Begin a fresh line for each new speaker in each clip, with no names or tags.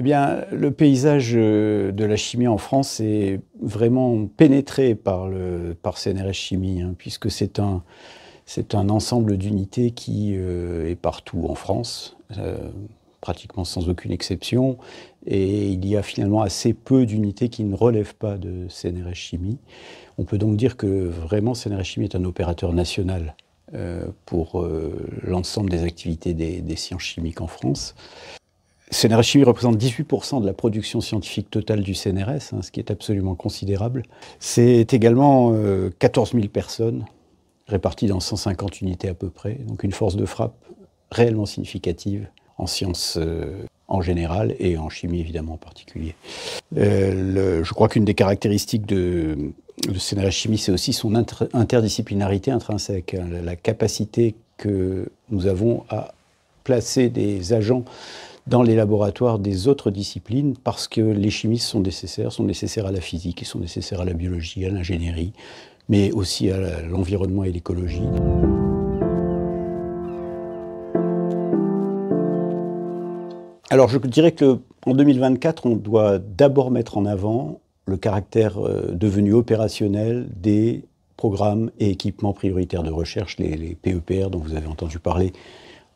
Eh bien, le paysage de la chimie en France est vraiment pénétré par CNRS Chimie, hein, puisque c'est un ensemble d'unités qui est partout en France, pratiquement sans aucune exception, et il y a finalement assez peu d'unités qui ne relèvent pas de CNRS Chimie. On peut donc dire que vraiment CNRS Chimie est un opérateur national pour l'ensemble des activités des sciences chimiques en France. CNRS Chimie représente 18% de la production scientifique totale du CNRS, hein, ce qui est absolument considérable. C'est également 14 000 personnes réparties dans 150 unités à peu près, donc une force de frappe réellement significative en sciences en général et en chimie évidemment en particulier. Je crois qu'une des caractéristiques de CNRS Chimie, c'est aussi son interdisciplinarité intrinsèque, hein, la capacité que nous avons à placer des agents dans les laboratoires des autres disciplines, parce que les chimistes sont nécessaires à la physique, ils sont nécessaires à la biologie, à l'ingénierie, mais aussi à l'environnement et l'écologie. Alors je dirais qu'en 2024, on doit d'abord mettre en avant le caractère devenu opérationnel des programmes et équipements prioritaires de recherche, les PEPR dont vous avez entendu parler,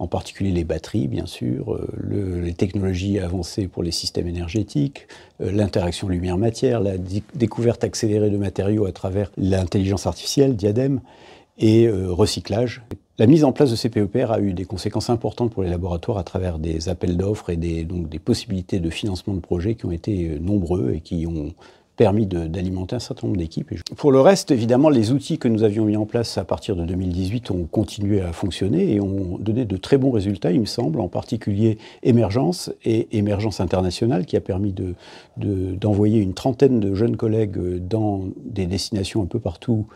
en particulier les batteries, bien sûr, les technologies avancées pour les systèmes énergétiques, l'interaction lumière-matière, la découverte accélérée de matériaux à travers l'intelligence artificielle, Diadème, et recyclage. La mise en place de ces PEPR a eu des conséquences importantes pour les laboratoires à travers des appels d'offres et donc des possibilités de financement de projets qui ont été nombreux et qui ont permis d'alimenter un certain nombre d'équipes. Pour le reste, évidemment, les outils que nous avions mis en place à partir de 2018 ont continué à fonctionner et ont donné de très bons résultats, il me semble, en particulier Émergence et Émergence internationale, qui a permis d'envoyer une trentaine de jeunes collègues dans des destinations un peu partout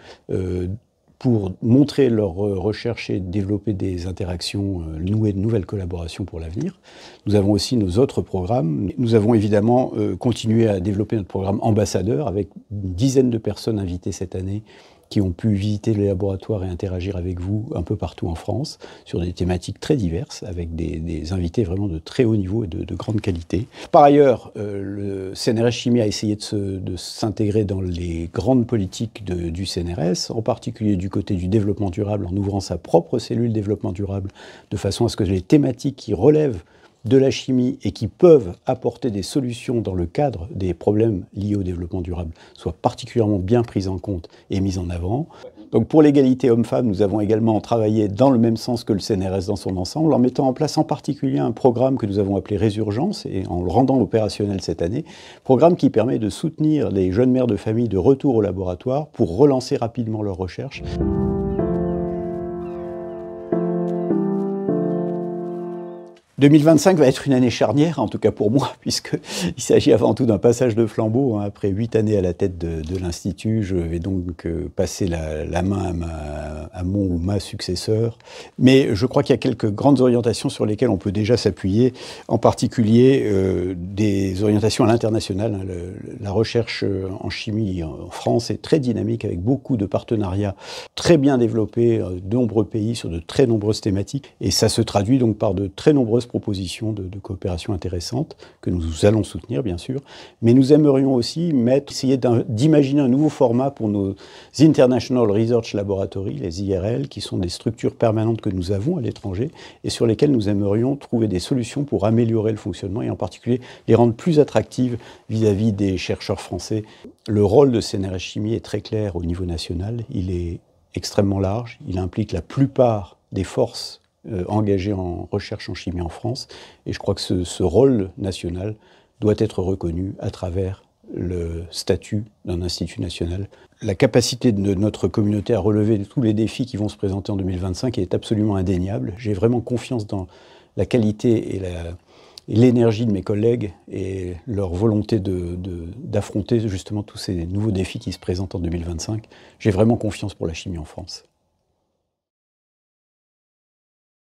pour montrer leurs recherches et développer des interactions, nouer de nouvelles collaborations pour l'avenir. Nous avons aussi nos autres programmes. Nous avons évidemment continué à développer notre programme ambassadeur avec une dizaine de personnes invitées cette année qui ont pu visiter les laboratoires et interagir avec vous un peu partout en France sur des thématiques très diverses avec des invités vraiment de très haut niveau et de grande qualité. Par ailleurs, le CNRS Chimie a essayé de s'intégrer dans les grandes politiques du CNRS, en particulier du côté du développement durable en ouvrant sa propre cellule développement durable de façon à ce que les thématiques qui relèvent de la chimie et qui peuvent apporter des solutions dans le cadre des problèmes liés au développement durable soient particulièrement bien prises en compte et mises en avant. Donc pour l'égalité homme-femme, nous avons également travaillé dans le même sens que le CNRS dans son ensemble, en mettant en place en particulier un programme que nous avons appelé Résurgence, et en le rendant opérationnel cette année, programme qui permet de soutenir les jeunes mères de famille de retour au laboratoire pour relancer rapidement leurs recherches. 2025 va être une année charnière, en tout cas pour moi, puisqu'il s'agit avant tout d'un passage de flambeau. Hein. Après 8 années à la tête de l'Institut, je vais donc passer la main à mon ou ma successeur. Mais je crois qu'il y a quelques grandes orientations sur lesquelles on peut déjà s'appuyer, en particulier des orientations à l'international. Hein. La recherche en chimie en France est très dynamique, avec beaucoup de partenariats très bien développés, de nombreux pays sur de très nombreuses thématiques. Et ça se traduit donc par de très nombreuses propositions de coopération intéressantes que nous allons soutenir, bien sûr. Mais nous aimerions aussi essayer d'imaginer un nouveau format pour nos International Research Laboratories, les IRL, qui sont des structures permanentes que nous avons à l'étranger et sur lesquelles nous aimerions trouver des solutions pour améliorer le fonctionnement et en particulier les rendre plus attractives vis-à-vis des chercheurs français. Le rôle de CNRS Chimie est très clair au niveau national. Il est extrêmement large. Il implique la plupart des forces engagés en recherche en chimie en France. Et je crois que ce rôle national doit être reconnu à travers le statut d'un institut national. La capacité de notre communauté à relever tous les défis qui vont se présenter en 2025 est absolument indéniable. J'ai vraiment confiance dans la qualité et l'énergie de mes collègues et leur volonté d'affronter justement tous ces nouveaux défis qui se présentent en 2025. J'ai vraiment confiance pour la chimie en France.